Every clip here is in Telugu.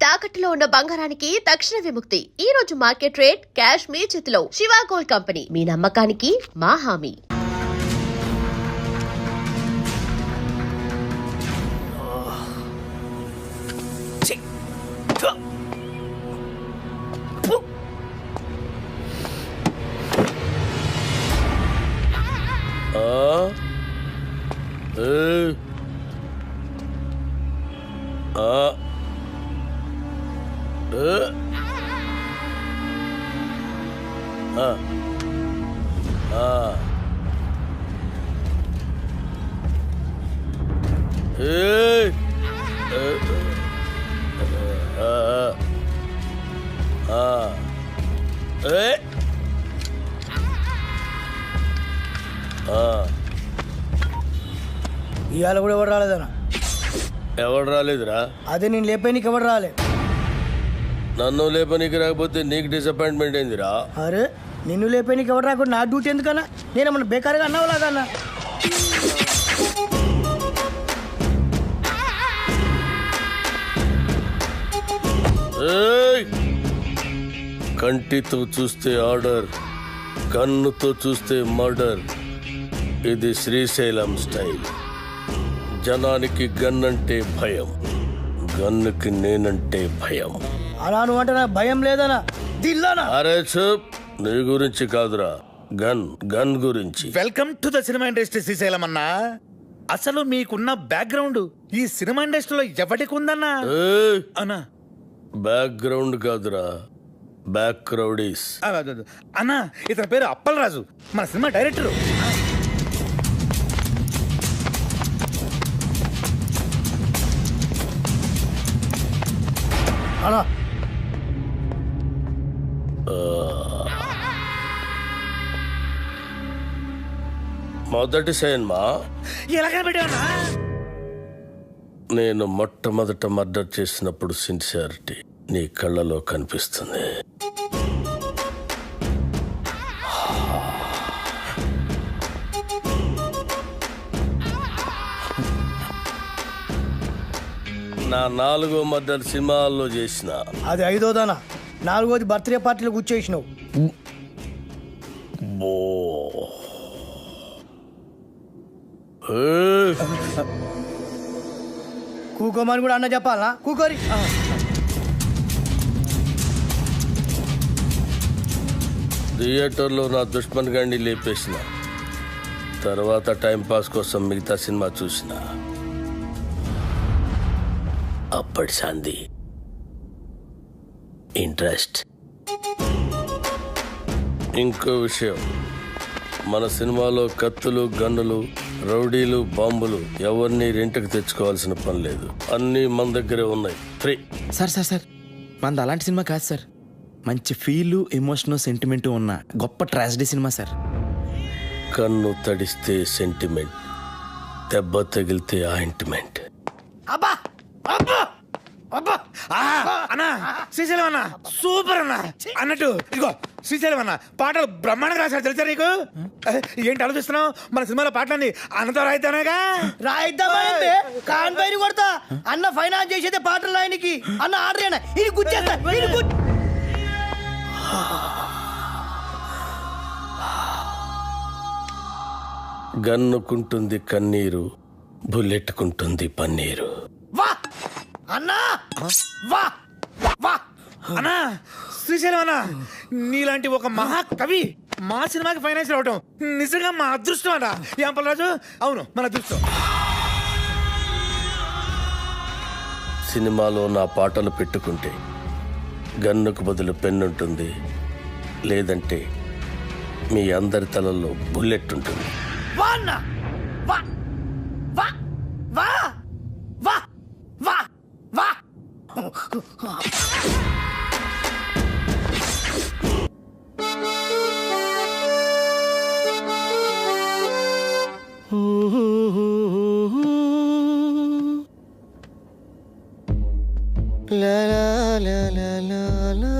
తాకట్టులో ఉన్న బంగారానికి తక్షణ విముక్తి. ఈ రోజు మార్కెట్ రేట్ క్యాష్ మీ చేతిలో. శివ గోల్డ్ కంపెనీ, మీ నమ్మకానికి మా హామీ. ఇవాళ కూడా ఎవరు రాలేదన్నా? ఎవరు రాలేదురా? అదే నేను లేపానికి ఎవరు రాలే. నన్ను లేపనికి రాకపోతే నీకు డిసప్పాయింట్మెంట్ ఏందిరా? అరే నిన్ను లేపానికి ఎవరు రాకుండా నా డ్యూటీ ఎందుకన్నా? నేనేమన్నా బేకారుగా అన్నావు లాగన్నా? కంటితో చూస్తే ఆర్డర్, కన్నుతో చూస్తే మర్డర్. ఇది శ్రీశైలం స్టైల్. జనానికి గన్ అంటే భయం, గన్నుకి నేనంటే భయం. అలా నువ్వు అంటే నాకు భయం లేదనా? దిల్లానా? అరే చూప్, నీ గురించి కాదురా, గన్ గన్ గురించి. Welcome to the cinema industry Srisailam అన్నా. అసలు మీకున్న బ్యాక్గ్రౌండ్ ఈ సినిమా ఇండస్ట్రీలో ఎవరికి ఉందన్నా? అన్నా బ్యాక్గ్రౌండ్ కాదురా, బ్యాక్ క్రౌడీస్. అన్నా ఇతని పేరు అప్పలరాజు, మన సినిమా డైరెక్టరు. అలా మొదటి సినిమా ఎలాగ పెట్టావన్నా? నేను మొట్టమొదట మర్డర్ చేసినప్పుడు సిన్సియారిటీ నీ కళ్ళలో కనిపిస్తుంది. నా 4వ మర్డర్ సినిమాల్లో చేసిన. అది 5వదనా? 4వది బర్త్డే పార్టీలో కూర్చేసినావు. కూకోమని కూడా అన్న చెప్పాలనా? కూకోరి. థియేటర్లో నా దుష్మన్ గాండి లేపేసిన తర్వాత టైంపాస్ కోసం మిగతా సినిమా చూసిన. అప్పటి సంధి ఇంట్రెస్ట్. ఇంకో విషయం, మన సినిమాలో కత్తులు, గన్నులు, రౌడీలు, బాంబులు ఎవరిని రెంట్కి తెచ్చుకోవాల్సిన పని లేదు. అన్నీ మన దగ్గరే ఉన్నాయి, ఫ్రీ. సార్ మనది అలాంటి సినిమా కాదు సార్. మంచి ఫీలు, ఎమోషనల్, సెంటిమెంట్ ఉన్న గొప్ప ట్రాజడీ సినిమా సార్. కన్ను తడిస్తే సెంటిమెంట్, దెబ్బ తగిలితే ఆయింట్మెంట్. అబ్బా అబ్బా అబ్బా! అన్నా శ్రీశైలం అన్న సూపర్ అన్న. అన్నట్టు ఇదిగో శ్రీశైలం అన్న పాటలు బ్రహ్మాండంగా రాశారు తెలుసా నీకు? ఏంటి ఆలోచిస్తున్నావు? మన సినిమాలో పాటలన్నీ అన్నతో రాయిద్దానేగా. రాయిద్దామంటే కాన్ పైన కొడతా. అన్న ఫైనాన్స్ చేసేదే పాటలు ఆయనకి. అన్న ఆర్డర్ అయినా ఇది గుచ్చేస్తా. గన్నుకుంటుంది కన్నీరు, బుల్లెట్టుకుంటుంది పన్నీరు. వా అన్నా, వా వా అన్నా శ్రీశైలం అన్న నీలాంటి ఒక మహాకవి మా సినిమాకి ఫైనాన్స్ రావటం నిజంగా మా అదృష్టం అన్న. ఏం పల్లరాజు? అవును, మన అదృష్టం. సినిమాలో నా పాటలు పెట్టుకుంటే గన్నుకు బదులు పెన్నుంటుంది, లేదంటే మీ అందరి తలల్లో బుల్లెట్ ఉంటుంది. వా అన్నా, వా వా వా వా వా వా. La la la la la la.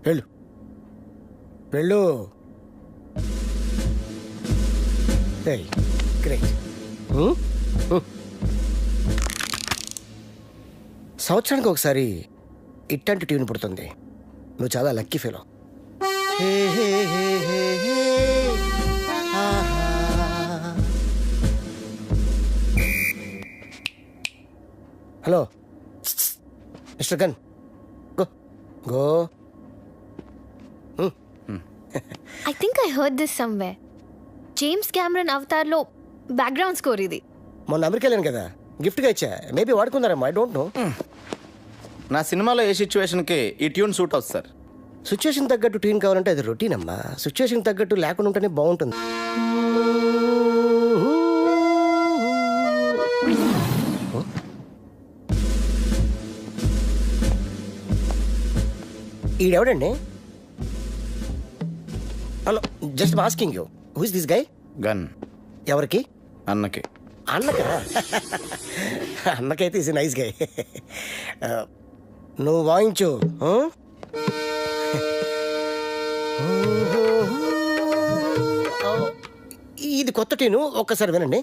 వెళ్ళు వెళ్ళు. గ్రేట్. సంవత్సరానికి ఒకసారి ఇట్లాంటి ట్యూన్ పుడుతుంది. నువ్వు చాలా లక్కీ ఫీలో. Hello mister gun, go go. I think I heard this somewhere. James Cameron అవతార్లో బ్యాక్గ్రౌండ్ స్కోర్ ఇది. మొన్న అమెరికా వెళ్ళాను కదా, గిఫ్ట్గా ఇచ్చా. మేబీ వాడుకున్నారేమో, ఐ డోంట్ నో. నా సినిమాలో ఏ సిచ్యువేషన్కి ఈ ట్యూన్ సూట్ అవుతుంది సార్. సిచ్యువేషన్ తగ్గట్టు ట్యూన్ కావాలంటే అది రొటీన్ అమ్మా. సిచ్యువేషన్ తగ్గట్టు లేకుండా ఉంటేనే బాగుంటుంది. ఈడెవడండి? Hello, just asking you, who is this guy? Gun ఎవరికి? అన్నకి. అన్నకా? అన్నకైతే ఇస్ నైస్ గై. నువ్వు వాయించు. ఇది కొత్త ట్యూను, ఒక్కసారి వినండి.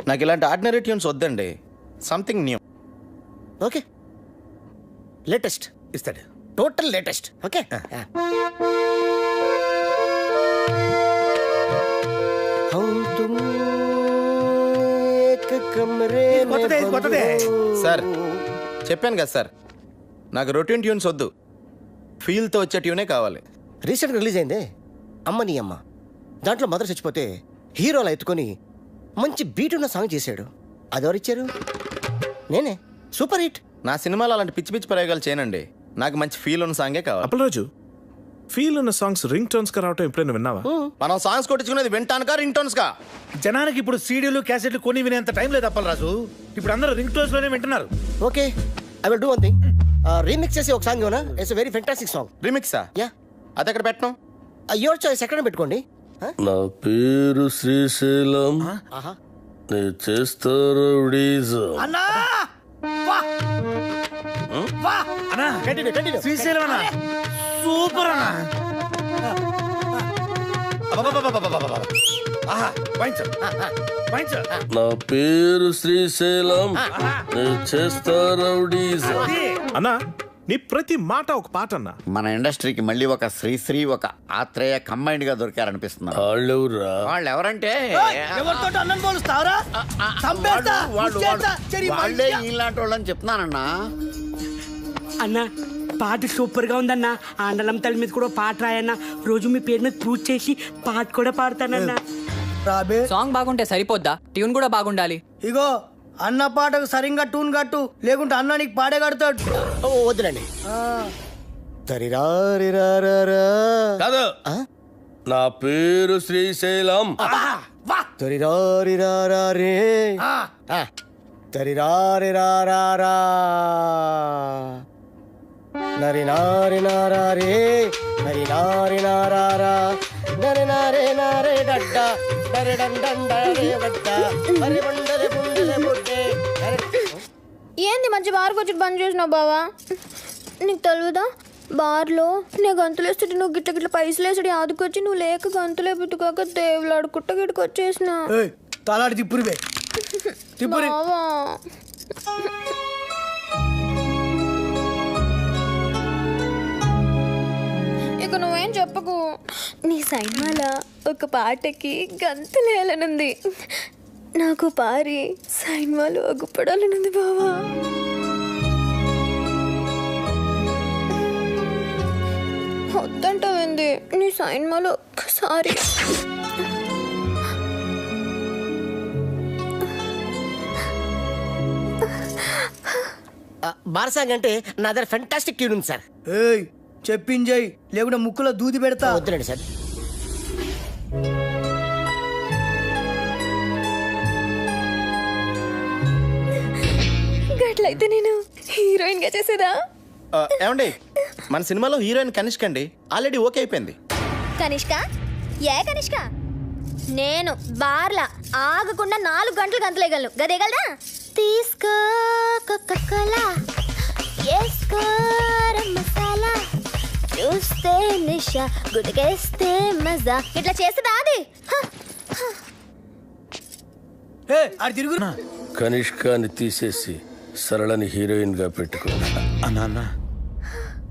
నాకు ఇలాంటి ఆర్డినరీ ట్యూన్స్ వద్దండి, సంథింగ్ న్యూ. ఓకే, లేటెస్ట్ ఇస్తాడు. Total latest. ఓకే, కొత్తదే. సార్ చెప్పాను కదా సార్, నాకు రొటీన్ ట్యూన్స్ వద్దు, ఫీల్తో వచ్చే ట్యూనే కావాలి. రీసెంట్గా రిలీజ్ అయిందే అమ్మ నీ అమ్మ. దాంట్లో మదర్ చచ్చిపోతే హీరోలా ఎత్తుకొని మంచి బీట్ ఉన్న సాంగ్ చేశాడు. అది ఎవరిచ్చారు? నేనే. Super hit. నా సినిమాలో అలాంటి పిచ్చి పిచ్చి ప్రయోగాలు చేయనండి, నాకు మంచి ఫీల్ ఉన్న సాంగే కావాలి. అప్పలరాజు, ఫీల్ ఉన్న సాంగ్స్ రింగ్ టోన్స్ గా రావటం ఎప్పుడైనా విన్నావా? మనం సాంగ్స్ కొట్టించుకునేది వింటానుకా రింగ్ టోన్స్ కా? జనానికి ఇప్పుడు సీడీలు క్యాసెట్లు కొని వినేంత టైం లేదు అప్పలరాజు. ఇప్పుడు అందరూ రింగ్ టోన్స్ లోనే వింటున్నారు. Okay, I will do one thing. Remix చేసి ఒక సాంగ్ ఇవ్వనా? It's very fantastic song. రిమిక్సా? యా, అది ఎక్కడ పెట్టను? Your choice. ఎక్కడ పెట్టుకోండి. నా పేరు శ్రీశైలం, ఆహా, నే చేస్తారు అన్నా వా వా అన్నా, కంటిన్యూ కంటిన్యూ. శ్రీశైలం అన్న సూపర్ అన్న. అబ్బబ్బబ్బబ్బబ్బబ్బబ్బ. ఆహా, వాయించు, వాయించు. నా పేరు శ్రీశైలం, నే చేస్తారు అన్నా, నీ ప్రతి మాట ఒక పాట అన్నా. మన ఇండస్ట్రీకి మళ్ళీ ఒక శ్రీశ్రీ, ఒక ఆత్రేయ కంబైన్డ్ గా దొరికారనిపిస్తున్నారు. వాళ్ళెవరా? వాళ్ళు ఎవరంటే ఎవరితో అన్నం పోలుస్తావరా? చంపేస్తా, ఇచ్చేస్తా, చెరి వాళ్ళే వైద్య. ఇలాంటి వాళ్ళని చెప్తున్నానన్నా. అన్న పాట సూపర్ గా ఉందన్న. ఆండలం తల్లి మీద కూడా పాట రాయన్న. రోజు మీ పేరు మీద పూజ చేసి పాట కూడా పాడతానన్న. రాబే, సాంగ్ బాగుంటే సరిపోద్దా? ట్యూన్ కూడా బాగుండాలి. ఇగో అన్న పాటకు సరిగ్గా టూన్ కట్టు, లేకుంటే అన్న నీకు పాడే కడతాడు. వద్దులండి. తరిరారిరారా. కాదు, నా పేరు శ్రీశైలం. తరిరారిరారా రే. తరిరారిరారా. నరి నారి నారా రే, నరి నారి నారా, నరి నారే నారే డడ్డ, నరి డండ రే వడ్డ, నరి బండలే బుండలే బుడ్డే. ఏంది మంచి బార్కి వచ్చి బంద్ చేసినావు బావా? నీకు తెలియదా, బార్లో నేను గంతులు వేస్తుంటే నువ్వు గిట్ల గిట్ల పైసలు వేసాడు ఆదుకొచ్చి నువ్వు లేక గంతులే పుట్టుకోక దేవులాడు కుట్ట గిట్టుకు వచ్చేసిన తలాడి తిప్పురివే తిప్పురి. బావా. ఇక నువ్వేం చెప్పకు. నీ సినిమాలో ఒక పాటకి గంతులేయాలనుంది. నాకు పారి సినిమాలో అగ్గుపడాలనుంది బావా. వద్దంటావేంది? నీ సినిమాలో ఒక్కసారి బారసాంగ్ అంటే నా దగ్గర ఫెంటాస్టిక్ ట్యూన్ ఉంది సార్. ఏయ్ చెప్పింజయ్, లేకుంటే ముక్కులో దూది పెడతా. వద్దులండి సార్. గట్లయితే నేను హీరోయిన్ గా చేసేదా? ఏమండి మన సినిమాలో హీరోయిన్ కనిష్క అండి ఆల్రెడీ ఓకే అయిపోయింది. కనిష్క ఏ కనిష్క? నేను బార్లా ఆగకుండా 4 గంటలు గంతలేయగలను. గదేగలదా? తీసుకో కోకా-కోలా, వేసుకో మసాలా, చూస్తే నిషా, గుడికేస్తే మజా. ఇట్లా చేస్తుందా అది? కనిష్కాని తీసేసి సరళని హీరోయిన్ గా పెట్టుకో. అన్నా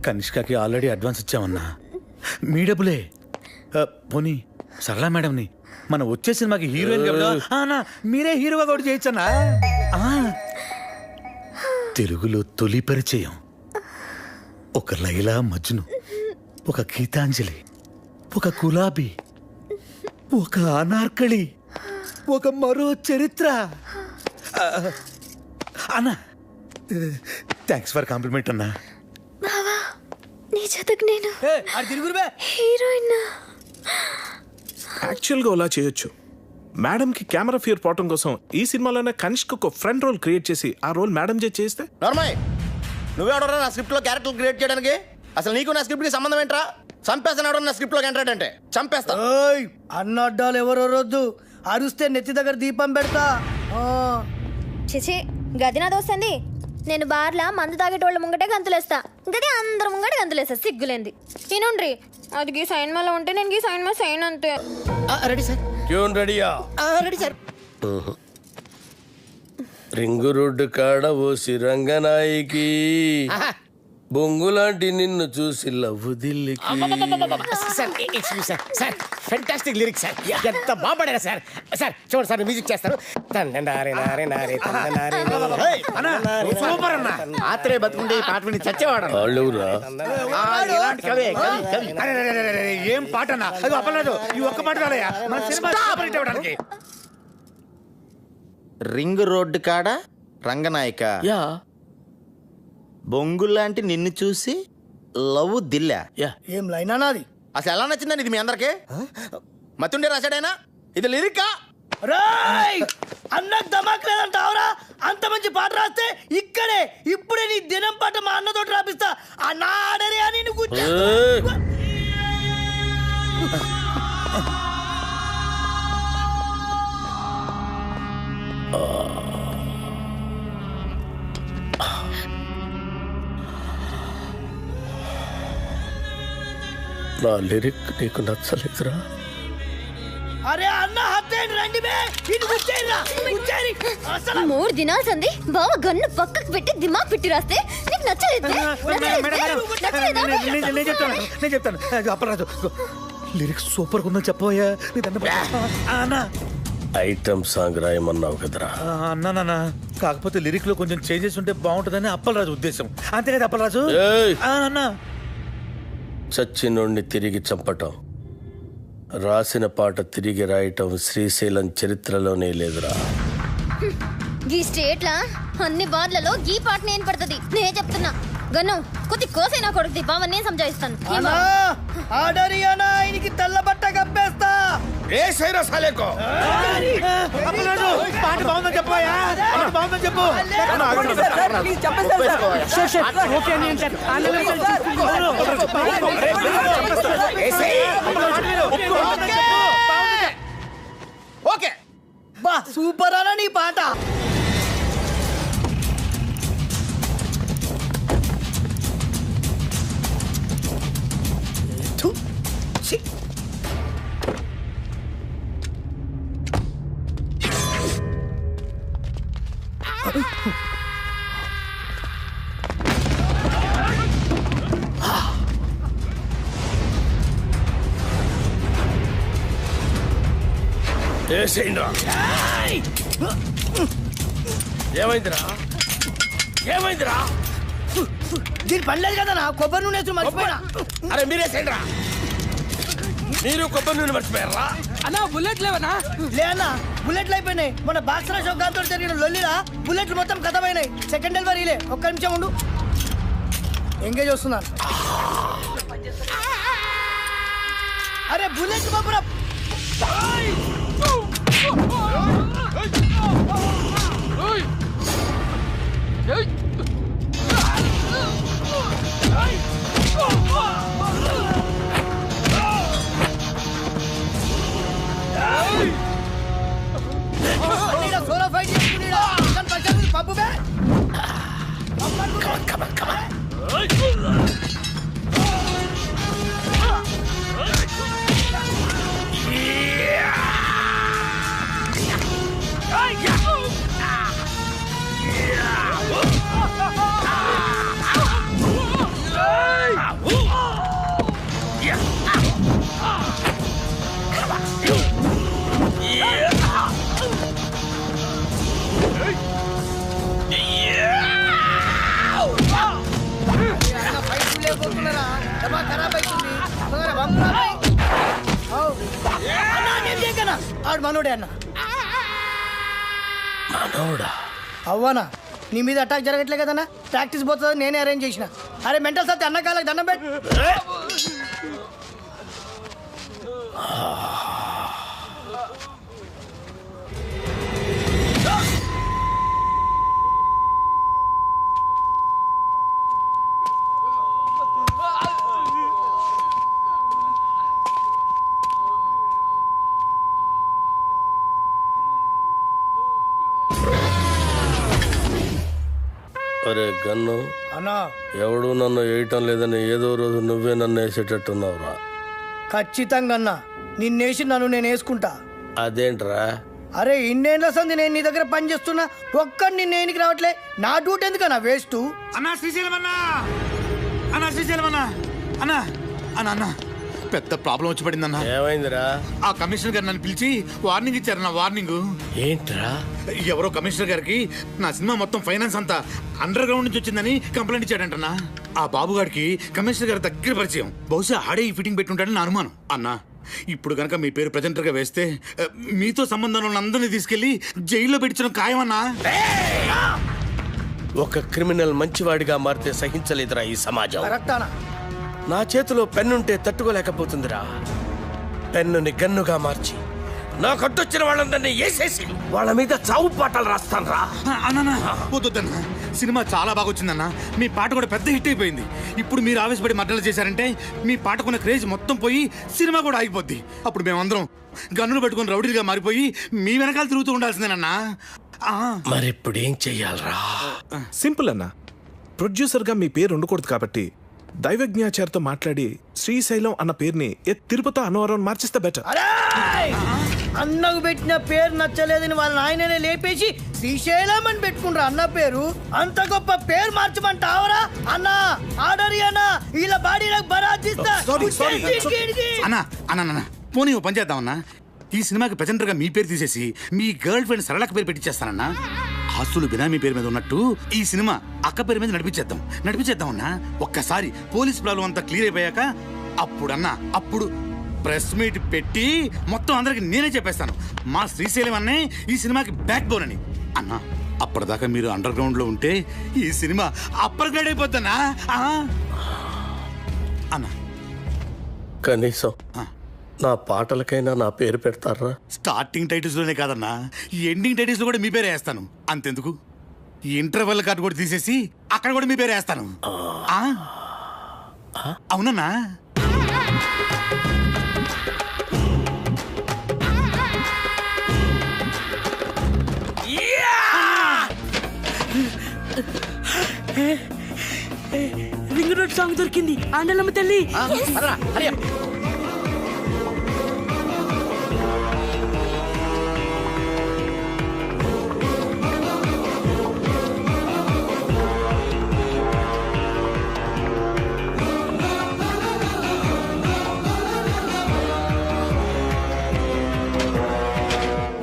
కనిష్కకి ఆల్రెడీ అడ్వాన్స్ ఇచ్చామన్నా. మీ డబ్బులే. పోనీ సరళా మేడంని మనం వచ్చే సినిమాకి హీరోయిన్ అన్నా మీరే హీరోగా కూడా చేయొచ్చన్నా. తెలుగులో తొలి పరిచయం ఒక లైలా మజ్ను, ఒక గీతాంజలి, ఒక గులాబీ, ఒక అనార్కళి, ఒక మరో చరిత్ర. అన్నా థ్యాంక్స్ ఫర్ కాంప్లిమెంట్ అన్నా. బావా నీ జతకు నేను హీరోయిన్. యాక్చువల్గా అలా చేయొచ్చు. మేడంకి కెమెరా ఫియర్ పోవటం కోసం ఈ సినిమాలోనే కనిష్క ఒక ఫ్రెండ్ రోల్ క్రియేట్ చేసి ఆ రోల్ మేడం చేస్తే. నార్మల్ నువ్వెవడరా నా స్క్రిప్ట్ లో క్యారెక్టర్ క్రియేట్ చేయడానికి? అసలు నీకు నా స్క్రిప్ట్ కి సంబంధం ఏంట్రా? చంపేస్తాడు నా స్క్రిప్ట్ లో ఎంటర్డ్ అంటే చంపేస్తా. అన్నడ్డాలు ఎవరో రొద్దు, అరుస్తే నెత్తి దగ్గర దీపం పెడతా. చిచి గది నా దోస్తుంది. నేను బార్లా మందు తాగేటోళ్ళ ముంగటే గంతులేస్తా, గది అందరు ముంగట గంతులేస్తా. సిగ్గులేంది తినుండ్రి. అది గీ సైన్ మాలో ఉంటే నేను గీ సైన్ మా సైన్ అంతే. Ready sir. ట్యూన్ రెడీయా? Ready sir. రింగు రోడ్డు కాడ ఓసి రంగనాయికి, బొంగులాంటి నిన్ను చూసి లవ్వు దిల్లికి. Sir excuse sir. Sir fantastic lyrics sir. ఎంత బాగా పాడారు సార్. సార్ చూడండి సార్ మ్యూజిక్ చేస్తారు. సూపర్ అన్నా. ఆత్రేయ బతుకుంటే ఈ పాట విని చచ్చేవాడు. వాళ్ళెవరా? ఇలాంటి కవి కవి కవి. ఏం పాట అన్నా? అది అప్పలేదు. ఈ ఒక్క పాట రాలయ్యా మన సినిమా సూపర్ హిట్ అవ్వడానికి. రింగ్ రోడ్డు కాడ రంగనాయక, బొంగులాంటి నిన్ను చూసి లవ్ దిల్లా. ఏం లైనా నాది. అసలు ఎలా నచ్చిందండి ఇది మీ అందరికి? మతుండే రాశాడైనా ఇది లిరికా? అన్నకు దమాక్ లేదంటావురా? అంత మంచి పాట రాస్తే ఇక్కడే ఇప్పుడే నీ దినం పాట మా అన్నతోటి రాపిస్తా. అన్నా ఆడరే అని నువ్వు నా లిరిక్ నీకు నచ్చలేదురా? అరే అన్న హత్తేండి రండి బే. ఇది గుచ్చేయరా గుచ్చేరి. అసలు 3 దినాలు సంది బావ గన్ను పక్కకు పెట్టి దిమాగ్ పెట్టి రాస్తే నీకు నచ్చలేదు. నేను చెప్తాను. అప్పరాజు లిరిక్స్ సూపర్ ఉందని చెప్పబోయా. అన్నా ఐటమ్ సాంగ్ రాయమన్నావు కదరా? అన్నా కాకపోతే లిరిక్ లో కొంచెం చేంజెస్ ఉంటే బాగుంటుందని అప్పలరాజు ఉద్దేశం. అంతే కదా అప్పలరాజు? అన్నా చచ్చినోడిని తిరిగి చంపటం, రాసిన పాట తిరిగి రాయటం శ్రీశైలం చరిత్రలోనే లేదురా. ఈ స్టేట్లా అన్ని బార్లలో ఈ పాట నేను పడుతుంది. నేను చెప్తున్నా గన్ను కొద్ది కోసైనా కొడుకుది బావ నేను సంజాయిస్తాను. ఆడరి అన్నా ఆయనకి తెల్ల బట్ట కప్పేస్తా. ఏ సైరా సాలేకో అప్పలరాజు పాట బాగుందని చెప్పబోయా. బాగుందని చెప్పు. ఓకే బా సూపర్ అన్న నీ పాట. ఏమైందిరా? ఏమైందిరా? దీని పడలేదు కదా నా కొబ్బరి నూనె వేసి మర్చిపోయినా. అరే మీరేసేయండిరా. మీరు కొబ్బరి నూనె మర్చిపోయారా? అన్నా బుల్లెట్ లేవనా? లే అన్న బుల్లెట్లు అయిపోయినాయి. మన బాక్సరా షోకాంతో జరిగిన లొల్లిలా బుల్లెట్లు మొత్తం కథమైనాయి. సెకండ్ డెలివరీలే. ఒక్క నిమిషం ఉండు. ఎంగేజ్ వస్తున్నాను. అరే బుల్లెట్ బాబురా. ఆడు మనోడే అన్న. మనోడా? అవ్వనా నీ మీద అటాక్ జరగట్లే కదన్నా, ప్రాక్టీస్ పోతుంది నేనే అరేంజ్ చేసిన. అరే మెంటల్ సత్తి అన్న కాళ్ళకి దండం పెట్టు. అరే గన్ను, అన్నా ఎవడు నన్ను వేయటం లేదని ఏదో రోజు నువ్వే నన్ను వేసేటట్టున్నావురా. ఖచ్చితంగా అన్నా నిన్నేసి నన్ను నేను వేసుకుంటా. అదేంట్రా? అరే ఇన్నేళ్ళ సంది నేను నీ దగ్గర పని చేస్తున్నా, ఒక్కడు నిన్న ఏనికి రావట్లే. నా డ్యూటీ ఎందుకన్నా వేస్ట్? అన్నా శ్రీశైలం అన్నా, అన్నా శ్రీశైలం అన్నా, అన్నా అన్నా అన్నా పెద్ద ప్రాబ్లం వచ్చి పడిందన్నా. ఏమైందిరా? ఆ కమిషనర్ గారు నన్ను పిలిచి వార్నింగ్ ఇచ్చారన్న. వార్నింగ్ ఏంట్రా? ఎవరో కమిషనర్ గారికి నా సినిమా మొత్తం ఫైనాన్స్ అంతా అండర్ గ్రౌండ్ నుంచి వచ్చిందని కంప్లైంట్ ఇచ్చాడంటన్నా. ఆ బాబు గారికి కమిషనర్ గారి దగ్గర పరిచయం, బహుశా ఆడే ఈ ఫిట్టింగ్ పెట్టుంటాడని నా అనుమానం. అన్నా ఇప్పుడు కనుక మీ పేరు ప్రెజెంటర్ గా వేస్తే మీతో సంబంధం ఉన్న అందరినీ తీసుకెళ్లి జైల్లో పెట్టించడం ఖాయమన్నా. ఒక క్రిమినల్ మంచివాడిగా మారితే సహించలేదురా ఈ సమాజం. కరెక్టానా? నా చేతిలో పెన్నుంటే తట్టుకోలేకపోతుందిరా. పెన్నుని గన్నుగా మార్చి నా కట్టొచ్చిన వాళ్ళందరినీ వేసేసి వాళ్ళ మీద చావు పాటలు రాస్తాను రా. అన్నా వద్దన్నా, సినిమా చాలా బాగా వచ్చిందన్న. మీ పాట కూడా పెద్ద హిట్ అయిపోయింది. ఇప్పుడు మీరు ఆవేశపడి మర్డర్లు చేశారంటే మీ పాటకున్న క్రేజ్ మొత్తం పోయి సినిమా కూడా ఆగిపోద్ది. అప్పుడు మేమందరం గన్నులు పెట్టుకుని రౌడీలుగా మారిపోయి మీ వెనకాల తిరుగుతూ ఉండాల్సిందేనన్నా. మరి ఇప్పుడు ఏం చెయ్యాలరా? సింపుల్ అన్న, ప్రొడ్యూసర్గా మీ పేరు ఉండకూడదు కాబట్టి దైవజ్ఞాచారితో మాట్లాడి శ్రీశైలం అన్న పేరుని తిరుపతి అన్నవరం మార్చిస్తే బెటర్. అన్నకు పెట్టిన పేరు నచ్చలేదని వాళ్ళ నాయననే లేపేసి శ్రీశైలం అని పెట్టుకుంటారు అన్న పేరు. అంత గొప్ప పేరు మార్చమంటావరా అన్నా? ఆర్డర్ అన్నా, ఇలా బాడీలకు బరాతిస్తా. అన్నా అన్నా పోనీ ఓ పని చేద్దామన్నా, ఈ సినిమాకి ప్రెజెంటర్గా మీ పేరు తీసేసి మీ గర్ల్ ఫ్రెండ్ సరళక పేరు పెట్టించేస్తానన్నా. ఆస్తులు బినామీ పేరు మీద ఉన్నట్టు ఈ సినిమా అక్క పేరు మీద నడిపించేద్దాం అన్నా. ఒక్కసారి పోలీస్ ప్రాబ్లం అంతా క్లియర్ అయిపోయాక అప్పుడు ప్రెస్ మీట్ పెట్టి మొత్తం అందరికి నేనే చెప్పేస్తాను మా శ్రీశైలం అన్నే ఈ సినిమాకి బ్యాక్ బోన్ అని. అన్నా అప్పటిదాకా మీరు అండర్ గ్రౌండ్ లో ఉంటే ఈ సినిమా అప్పర్ గ్రేడ్ అయిపోద్దన్నా. అన్నా కనీసం నా పాటలకైనా నా పేరు పెడతారా? స్టార్టింగ్ టైటిల్స్ లోనే కాదన్నా, ఈ ఎండింగ్ టైటిల్స్ లో కూడా మీ పేరే వేస్తాను. అంతెందుకు, ఈ ఇంటర్వెల్ కార్డు కూడా తీసేసి అక్కడ కూడా మీ పేరే వేస్తాను. అవునన్నా? రింగ్ రోడ్ సాంగ్ దొరికింది. ఆండలమ్మ తల్లి.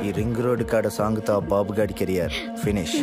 ఈ రింగ్ రోడ్ కాడ సాంగ్తో బాబు గాడి కెరియర్ ఫినిష్.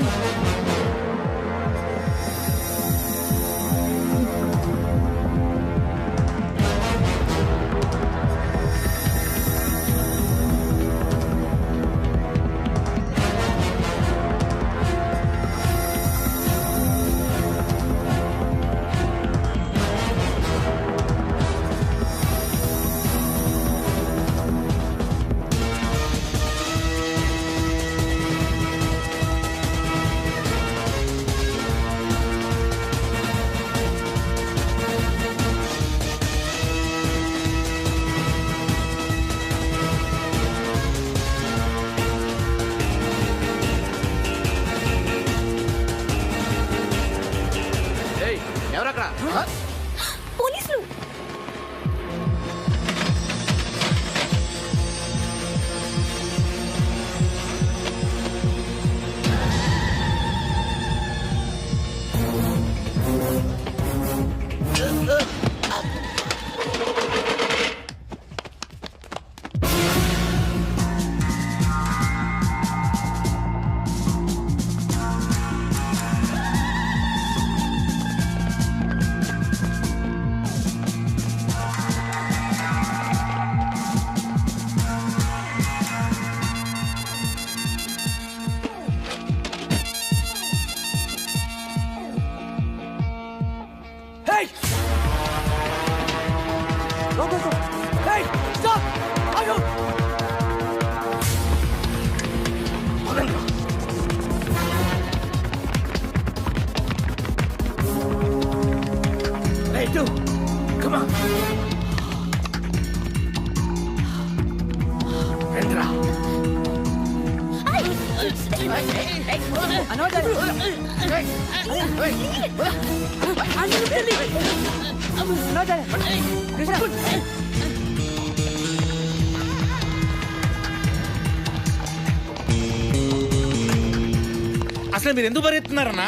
అసలు మీరు ఎందుకు పరిగెత్తున్నారన్నా?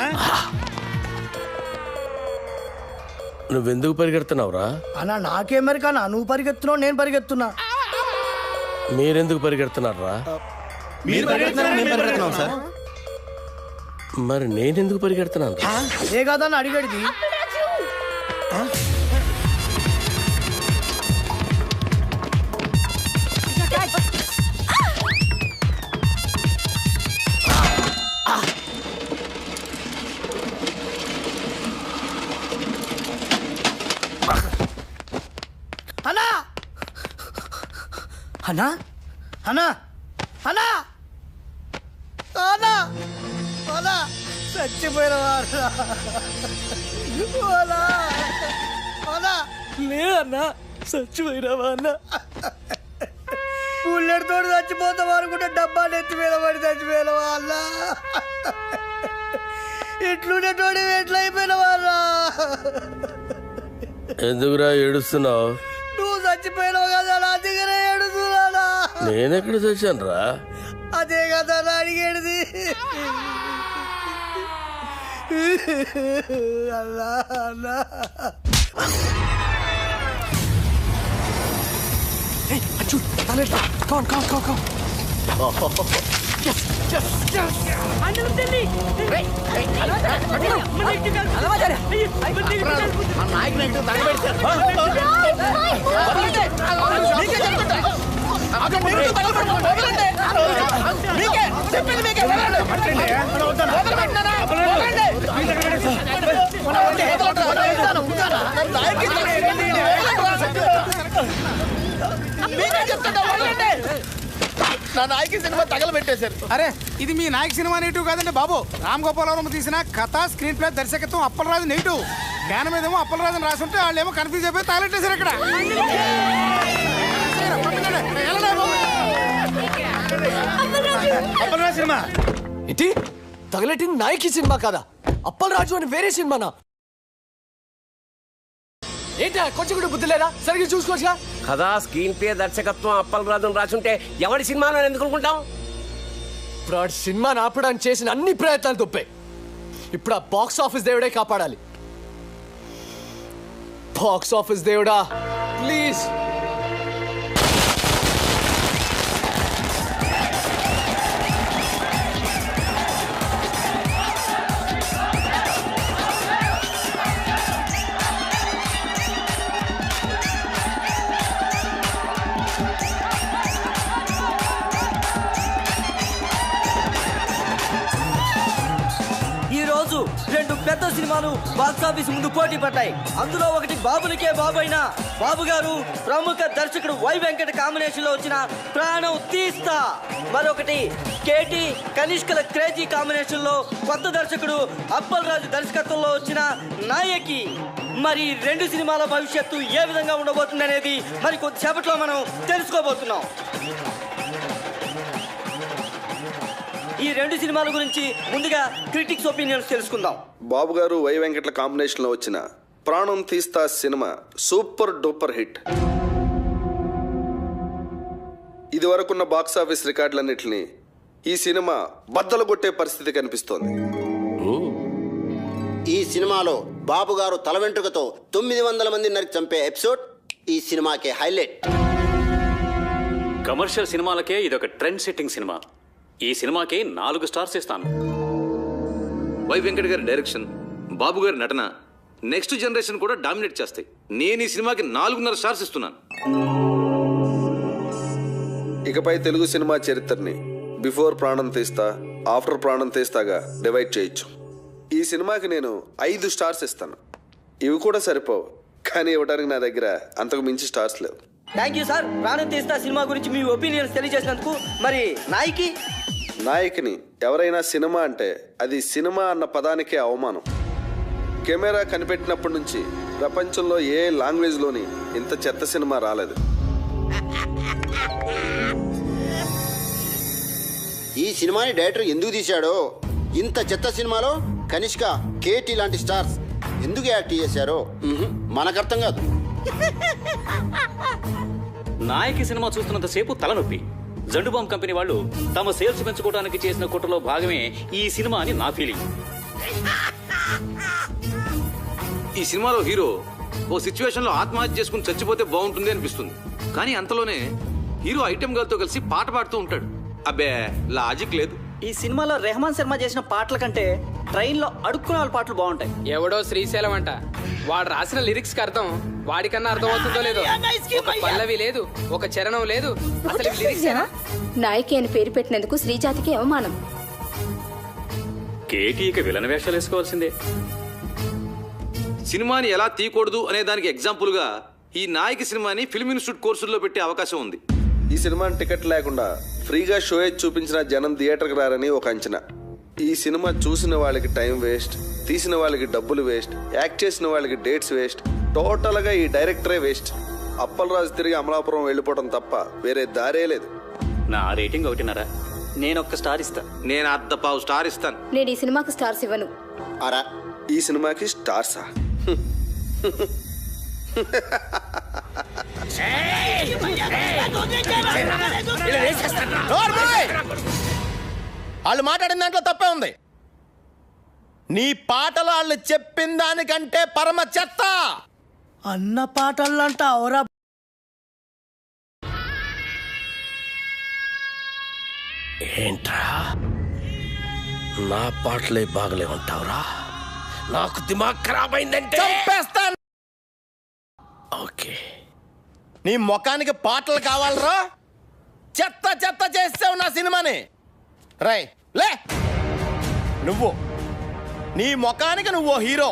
నువ్వెందుకు పరిగెడుతున్నావురా? అన్నా నాకేమరికన్నా, నువ్వు పరిగెత్తున్నావు నేను పరిగెత్తున్నా. మీరెందుకు పరిగెడుతున్నారా? మీరు పరిగెడుతున్నారా, మేము పరిగెడుతున్నాం సార్. మరి నేనెందుకు పరిగెడుతున్నాను? ఏ కాదన్న అడిగడిది. అన్నా అన్నా అన్నా అన్నా అన్నా అన్నా చచ్చిపోయిన వారు లేదన్నా, చచ్చిపోయినావా అన్న? పుల్లెడితో చచ్చిపోతాం అనుకుంటే డబ్బాలు ఎత్తి మీద పడి చచ్చిపోయినవా అన్న? ఎట్లుండేటోడి ఎట్లా అయిపోయినవారా? ఎందుకురా ఏడుస్తున్నావు? నువ్వు చచ్చిపోయినావు కదా, నా దగ్గర ఏడుస్తున్నానా? నేనెక్కడ చచ్చాను రా? అదే కదా నా అడిగేది. అల్లా అల్లా నా నాయకి సినిమా తగలబెట్టేశారు. అరే ఇది మీ నాయక సినిమా నెగిటివ్ కాదండి బాబు. రామ్ గోపాలవరం తీసిన కథ, స్క్రీన్ ప్లే, దర్శకత్వం అప్పలరాజు నెగిటివ్. జ్ఞానం మీదేమో అప్పలరాజు రాసుంటే వాళ్ళు ఏమో కన్ఫ్యూజ్ అయిపోయి తగలెట్టేశారు ఇక్కడ. అప్పలరాజు సినిమా ఇటీ తగలెట్టింది నాయకి సినిమా కాదా? అప్పలరాజు అని వేరే సినిమానా? ఏంటి కొంచెం కూడా బుద్ధి లేదా? సరిగ్గా చూసుకోవచ్చుగా. కదా స్క్రీన్ ప్లే, దర్శకత్వం అప్పలరాజు రాసుంటే ఎవరి సినిమాలో ఎందుకు అనుకుంటాం? ఇప్పుడు ఆ సినిమాని ఆపడానికి చేసిన అన్ని ప్రయత్నాలు తప్పాయి. ఇప్పుడు ఆ బాక్స్ ఆఫీస్ దేవుడే కాపాడాలి. బాక్స్ ఆఫీస్ దేవుడా ప్లీజ్. రెండు పెద్ద సినిమాలు బాక్సాఫీస్ ముందు పోటీ పడ్డాయి. అందులో ఒకటి బాబులకే బాబు అయిన బాబు గారు ప్రముఖ దర్శకుడు వై వెంకట కాంబినేషన్ లో వచ్చిన ప్రాణం తీస్తా, మరొకటి కేటీ కనిష్కల క్రేజీ కాంబినేషన్ లో కొత్త దర్శకుడు అప్పలరాజు దర్శకత్వంలో వచ్చిన నాయకి. మరి రెండు సినిమాల భవిష్యత్తు ఏ విధంగా ఉండబోతుంది అనేది మరి కొద్దిసేపట్లో మనం తెలుసుకోబోతున్నాం. ఈ రెండు సినిమాల గురించి ముందుగా క్రిటిక్స్ ఒపీనియన్స్ తెలుసుకుందాం. బాబు గారు వై వెంకట్ల కాంబినేషన్ లో వచ్చిన ప్రాణం తీస్తా సినిమా సూపర్ డూపర్ హిట్. ఇది వరకున్న బాక్స్ ఆఫీస్ రికార్డులన్నిటిని ఈ సినిమా బద్దలు కొట్టే పరిస్థితి కనిపిస్తోంది. ఈ సినిమాలో బాబు గారు తల వెంట్రుకతో 900 మంది నరికి చంపే ఎపిసోడ్ ఈ సినిమాకే హైలైట్. కమర్షియల్ సినిమాలకే ఇదొక ట్రెండ్ సెట్టింగ్ సినిమా. ఈ సినిమాకి 4 స్టార్స్ ఇస్తాను. వై వెంకట్ గారి డైరెక్షన్, బాబు గారి నటన నెక్స్ట్ జనరేషన్ కూడా డామినేట్ చేస్తాయి. నేను ఈ సినిమాకి 4.5 స్టార్స్ ఇస్తున్నాను. ఇకపై తెలుగు సినిమా చరిత్రని బిఫోర్ ప్రాణం తీస్తా, ఆఫ్టర్ ప్రాణం తీస్తాగా డివైడ్ చేయొచ్చు. ఈ సినిమాకి నేను 5 స్టార్స్ ఇస్తాను. ఇవి కూడా సరిపోవు, కానీ ఇవ్వడానికి నా దగ్గర అంతకు మించి స్టార్స్ లేవు. Thank you sir. ప్రాణం తీస్తా సినిమా గురించి మీ ఒపీనియన్స్ తెలియజేసినందుకు. మరి నాయకిని ఎవరైనా సినిమా అంటే అది సినిమా అన్న పదానికే అవమానం. కెమెరా కనిపెట్టినప్పటి నుంచి ప్రపంచంలో ఏ లాంగ్వేజ్లోని ఇంత చెత్త సినిమా రాలేదు. ఈ సినిమాని డైరెక్టర్ ఎందుకు తీశాడో, ఇంత చెత్త సినిమాలో కనిష్క, కేటీ లాంటి స్టార్స్ ఎందుకు యాక్ట్ చేశారో మనకు అర్థం కాదు. నాయకి సినిమా చూస్తున్నంతసేపు తలనొప్పి. జండుబామ్ కంపెనీ వాళ్ళు తమ సేల్స్ పెంచుకోవడానికి చేసిన కుట్రలో భాగమే ఈ సినిమా అని నా ఫీలింగ్. ఈ సినిమాలో హీరో ఓ సిచ్యువేషన్ లో ఆత్మహత్య చేసుకుని చచ్చిపోతే బాగుంటుంది అనిపిస్తుంది. కానీ అంతలోనే హీరో ఐటెం గర్ల్ తో కలిసి పాట పాడుతూ ఉంటాడు. అబ్బే లాజిక్ లేదు. ఈ సినిమాలో రెహమాన్ శర్మ చేసిన పాటల కంటే ట్రైన్లో అడుక్కునే వాళ్ళ పాటలు బాగుంటాయి. ఎవడో శ్రీశైలం అంట, వాడు రాసిన లిరిక్స్ కి అర్థం వాడికన్నా అర్థం అవుతుందో లేదో. ఒక పల్లవి లేదు, ఒక చరణం లేదు, అసలు ఇవి లిరిక్స్ ఏనా? నాయకి అని పేరు పెట్టినందుకు శ్రీజాతికి అవమానం. కేటీకి విలన్ వేషాలు వేసుకోవాల్సిందే. సినిమాని ఎలా తీయకూడదు అనే దానికి ఎగ్జాంపుల్ గా ఈ నాయకి సినిమాని ఫిల్మ్ ఇన్స్టిట్యూట్ కోర్సుల్లో పెట్టే అవకాశం ఉంది. ఈ సినిమాని టికెట్ లేకుండా ఫ్రీగా షో చూపించిన జనం థియేటర్కి రారని ఒక అంచనా. ఈ సినిమా చూసిన వాళ్ళకి టైం వేస్ట్, తీసిన వాళ్ళకి డబ్బులు వేస్ట్, యాక్ట్ చేసిన వాళ్ళకి డేట్స్ వేస్ట్, టోటల్గా ఈ డైరెక్టరే వేస్ట్. అప్పలరాజు తిరిగి అమలాపురం వెళ్ళిపోవడం తప్ప వేరే దారే లేదు. నా రేటింగ్ 1.5. నేను ఒక్క స్టార్ ఇస్తా. నేను 1/2 స్టార్ ఇస్తాను. నేను ఈ సినిమాకి స్టార్స్ ఇవ్వను. అరా ఈ సినిమాకి స్టార్సా? వాళ్ళు మాట్లాడిన దాంట్లో తప్పే ఉంది. నీ పాటలు వాళ్ళు చెప్పిన దానికంటే పరమ చెత్త. అన్న పాటలంట అవరా. ఏంట్రా నా పాటలే బాగలేమంటావురా? నాకు దిమాగ్ ఖరాబ్ అయిందంటే చంపేస్తాను. ఓకే, నీ ముఖానికి పాటలు కావాలరా? చెత్త చెత్త చేసావు నా సినిమాని. రై లే, నువ్వు నీ ముఖానికి నువ్వు హీరో.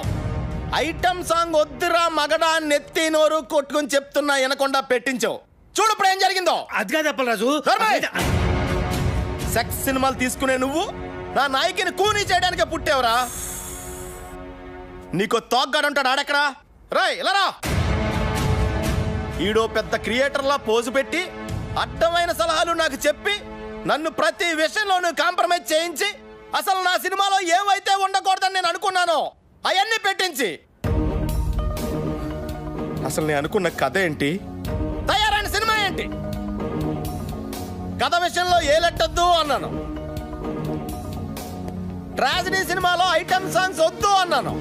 ఐటమ్ సాంగ్ వద్దురా మగడా నెత్తి నోరు కొట్టుకుని చెప్తున్నా వినకుండా పెట్టించావు. చూడు ఇప్పుడు ఏం జరిగిందో. అది కాదు అప్పలరాజు. సెక్స్ సినిమాలు తీసుకునే నువ్వు నా నాయకిని కూనీ చేయడానికి పుట్టావురా. నీకు తోగ్గాడు ఉంటాడు ఆడెక్కడా. రాయ్ ఇలా రా. ఈడో పెద్ద క్రియేటర్లా పోజు పెట్టి అడ్డమైన సలహాలు నాకు చెప్పి నన్ను ప్రతి విషయంలోనూ కాంప్రమైజ్ చేయించి అసలు నా సినిమాలో ఏవైతే ఉండకూడదని నేను అనుకున్నానో అవన్నీ పెట్టించి అసలు నేను అనుకున్న కథ ఏంటి, తయారైన సినిమా ఏంటి? కథ విషయంలో ఏలెట్టొద్దు అన్నాను. ట్రాజడీ సినిమాలో ఐటమ్ సాంగ్స్ వద్దు అన్నాను.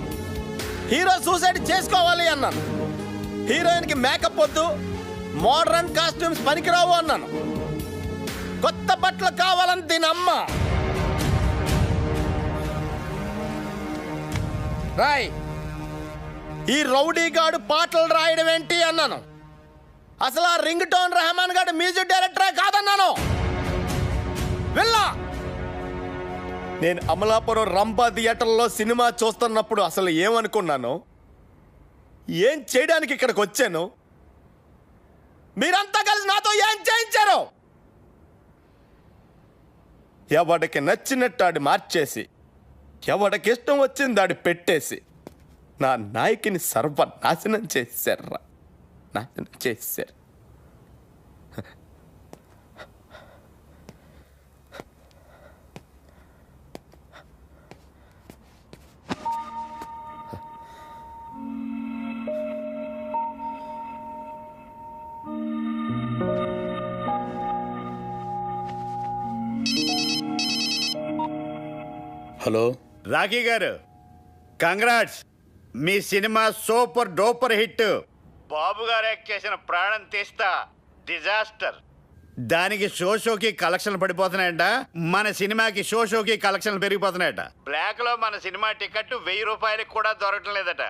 హీరో సూసైడ్ చేసుకోవాలి అన్నాను. హీరోయిన్ కి మేకప్ వద్దు, మోడర్న్ కాస్ట్యూమ్స్ పనికిరావు అన్నాను. కొత్త బట్టలు కావాలని దీని అమ్మ. రాయ్, ఈ రౌడీ గాడు పాటలు రాయడం ఏంటి అన్నాను. అసలు ఆ రింగ్ టోన్ రెహమాన్ గాడు మ్యూజిక్ డైరెక్టరే కాదన్నాను. వెళ్ళా. నేను అమలాపురం రంభా థియేటర్లో సినిమా చూస్తున్నప్పుడు అసలు ఏమనుకున్నాను, ఏం చేయడానికి ఇక్కడికి వచ్చాను, మీరంతా కలిసి నాతో ఏం చేయించారు? ఎవడికి నచ్చినట్టు ఆడి మార్చేసి, ఎవడికి ఇష్టం వచ్చింది ఆడి పెట్టేసి నా నాయకిని సర్వనాశనం చేశారా, నాశనం చేశారు. హలో రాఖీ గారు, కంగ్రాట్స్. మీ సినిమా సూపర్ డూపర్ హిట్. బాబు గారు యాక్ట్ చేసిన ప్రాణం తీస్తా డిజాస్టర్. దానికి షోకి కలెక్షన్లు పడిపోతున్నాయంట. మన సినిమాకి షోకి కలెక్షన్లు పెరిగిపోతున్నాయట. బ్లాక్ లో మన సినిమా టికెట్ 1000 రూపాయలకి కూడా దొరకటం లేదట.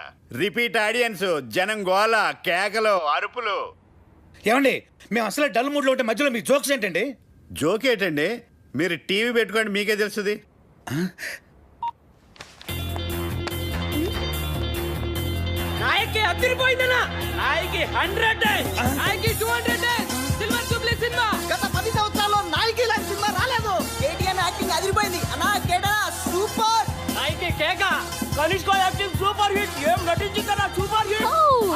రిపీట్ ఆడియన్స్, జనం గోల, కేకలు, అరుపులు. ఏమండి, మేము అసలు డల్ మూడ్లో ఉంటే మధ్యలో మీ జోక్స్ ఏంటండి? జోక్ ఏంటండి? మీరు టీవీ పెట్టుకోండి, మీకే తెలుస్తుంది. నాయకి అదిరిపోయిందనా. నాయకి 100, నాయకి 200, సిల్వర్ జూబ్లీ సినిమా. గత 10 సంవత్సరాల్లో నాయకి లాంటి సినిమా రాలేదు. కేటీఎన్ యాక్టింగ్ అదిరిపోయింది అన్నా. కేడా సూపర్. నాయకి కేక, కనిష్క యాక్టింగ్ సూపర్ హిట్. ఏం నటించిందన్నా, సూపర్ హిట్.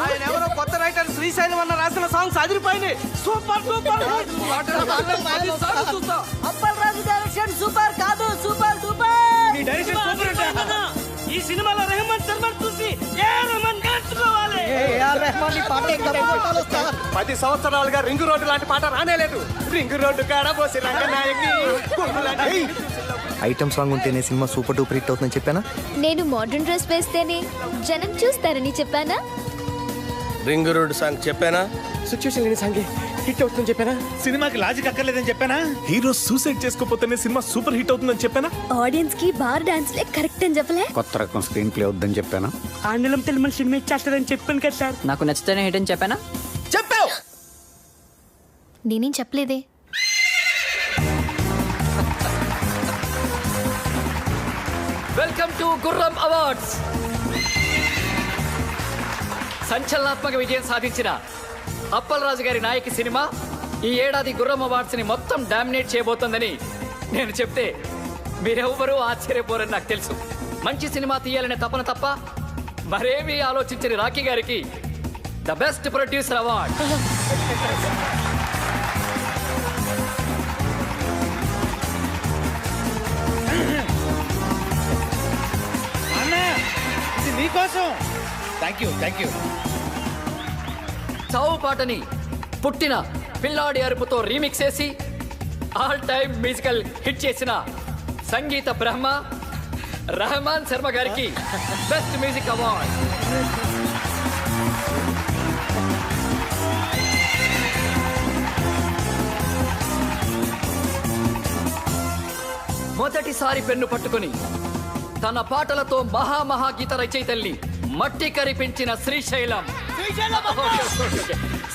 ఆయన ఎవరో కొత్త రైటర్ శ్రీశైలం అన్న రాసిన సాంగ్స్ అదిరిపోయింది. Super super hit. Appalaraju garu direction super కాదు, సూపర్ డూపర్. నీ డైరెక్షన్ సూపర్ అంటే ఈ సినిమాలో రెహమాన్ శర్మను చూసి ఏ రెహమాన్ నేర్చుకోవాలి. రెహమాన్ పాట 10 సంవత్సరాలుగా రింగ్ రోడ్డు లాంటి పాట రానేలేదు. రింగ్ రోడ్డు కాడ పోసి రంగనాయకి ఐటమ్ సాంగ్ ఉంటేనే సినిమా సూపర్ డూపర్ హిట్ అవుతుందని చెప్పానా? నేను మోడర్న్ డ్రెస్ వేస్తేనే జనం చూస్తారని చెప్పానా? రింగ్ రోడ్ సాంగ్ చెప్పానా? సిచ్యువేషన్ లేని సాంగ్ హిట్ అవుతుందని చెప్పానా? సినిమాకి లాజిక్ అక్కర్లేదని చెప్పానా? హీరో సూసైడ్ చేసుకోపోతేనే సినిమా సూపర్ హిట్ అవుతుందని చెప్పానా? ఆడియన్స్ కి బార్ డాన్స్ లే కరెక్ట్ అని చెప్పలే? కొత్త రకం స్క్రీన్ ప్లే అవుతుందని చెప్పానా? ఆండలం తెలుగు సినిమా ఇచ్చేస్తారని చెప్పాను కదా సార్. నాకు నచ్చితేనే హిట్ అని చెప్పానా? చెప్పావు. నేనేం చెప్పలేదే. వెల్కమ్ టు గుర్రం అవార్డ్స్. సంచలనాత్మక విజయం సాధించిన అప్పలరాజు గారి నాయకి సినిమా ఈ ఏడాది గుర్రం అవార్డ్స్ ని మొత్తం డామినేట్ చేయబోతోందని నేను చెప్తే మీరెవ్వరూ ఆశ్చర్యపోరని నాకు తెలుసు. మంచి సినిమా తీయాలనే తపన తప్ప మరేమీ ఆలోచించని రాకీ గారికి ద బెస్ట్ ప్రొడ్యూసర్ అవార్డ్. నీకోసం. Thank you. చావు పాటని పుట్టిన పిల్లాడి అరుపుతో రీమిక్స్ చేసి ఆల్ టైమ్ మ్యూజికల్ హిట్ చేసిన సంగీత బ్రహ్మ రెహమాన్ శర్మ గారికి బెస్ట్ మ్యూజిక్ అవార్డ్. మొదటిసారి పెన్ను పట్టుకుని తన పాటలతో మహాగీత రచయితల్ని మట్టి కరిపించిన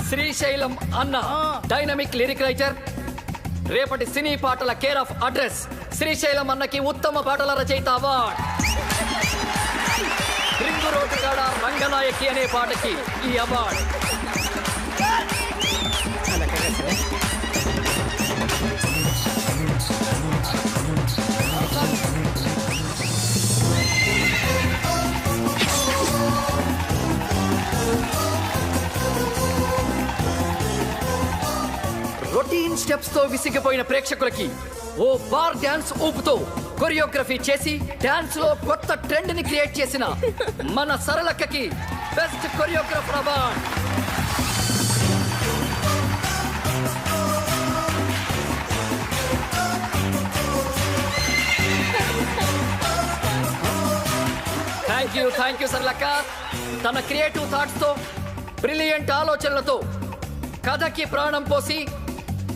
శ్రీశైలం అన్న డైనమిక్ లిరిక్ రైటర్, రేపటి సినీ పాటల కేర్ ఆఫ్ అడ్రస్ శ్రీశైలం అన్నకి ఉత్తమ పాటల రచయిత అవార్డ్. రింగు రోడ్డు కాడ రంగనాయకి అనే పాటకి ఈ అవార్డ్. రొటీన్ స్టెప్స్ తో విసిగిపోయిన ప్రేక్షకులకి ఓ బార్ డాన్స్ ఊపుతో కొరియోగ్రఫీ చేసి డాన్స్ లో కొత్త ట్రెండ్ ని క్రియేట్ చేసిన మన సరళక్కకి best choreographer award. Thank you సరళక్క. తన క్రియేటివ్ థాట్స్ తో బ్రిలియంట్ ఆలోచనలతో కథకి ప్రాణం పోసి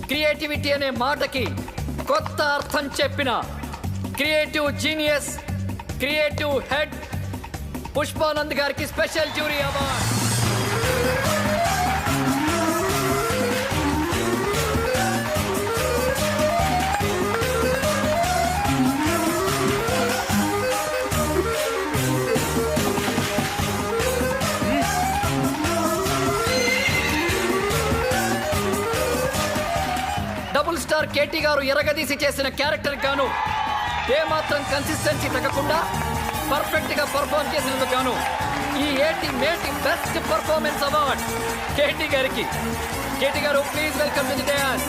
క్రియేటివిటీ అనే మాటకి కొత్త అర్థం చెప్పిన creative genius, creative head Pushpanand గారికి special jury award. Double star KT గారు ఎరగదీసి చేసిన క్యారెక్టర్ గాను ఏమాత్రం కన్సిస్టెన్సీ తగ్గకుండా పర్ఫెక్ట్ గా పర్ఫార్మ్ చేసినందుకు గాను ఈ మేటి బెస్ట్ పర్ఫార్మెన్స్ అవార్డ్ కేటీ గారికి. కేటీ గారు please welcome to the dance.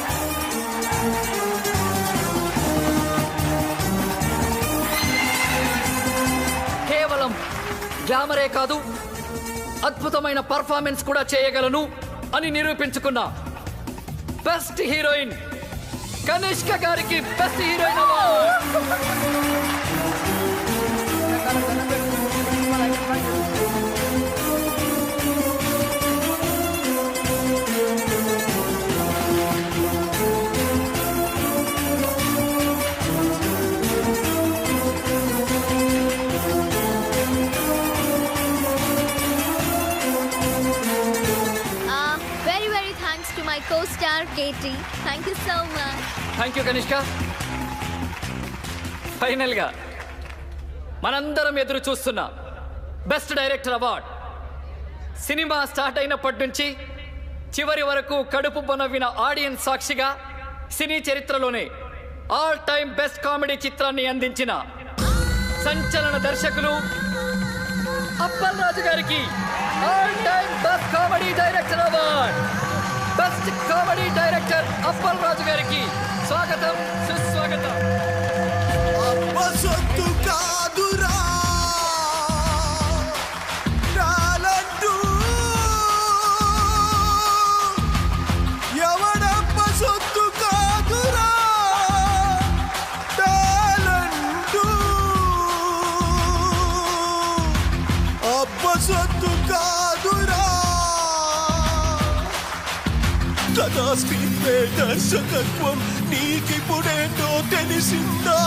కేవలం గ్లామరే కాదు, అద్భుతమైన పర్ఫార్మెన్స్ కూడా చేయగలను అని నిరూపించుకున్న బెస్ట్ హీరోయిన్ కనిష్క గారికి best heroine award. Very thanks to my co-star Katie. Thank you so much. Thank you Kanishka. Final గా మనందరం ఎదురు చూస్తున్న best director award. Cinema start అయినప్పటి నుంచి చివరి వరకు కడుపు బొనవిన ఆడియన్స్ సాక్షిగా సినీ చరిత్రలోనే ఆల్ టైమ్ బెస్ట్ కామెడీ చిత్రాన్ని అందించిన సంచలన దర్శకులు అప్పలరాజు గారికి all time best comedy director award. Best comedy director Appal Raju గారికి స్వాగతం సుస్వాగతం. సొత్తు కాదురా టాలెంటు, ఎవడప్ప సొత్తు కాదురా టాలెంటు, అబ్బ సొత్తు కాదురా. కథా స్క్రీన్ ప్లే దర్శకత్వం నీకిప్పుడేంటో తెలిసిందా?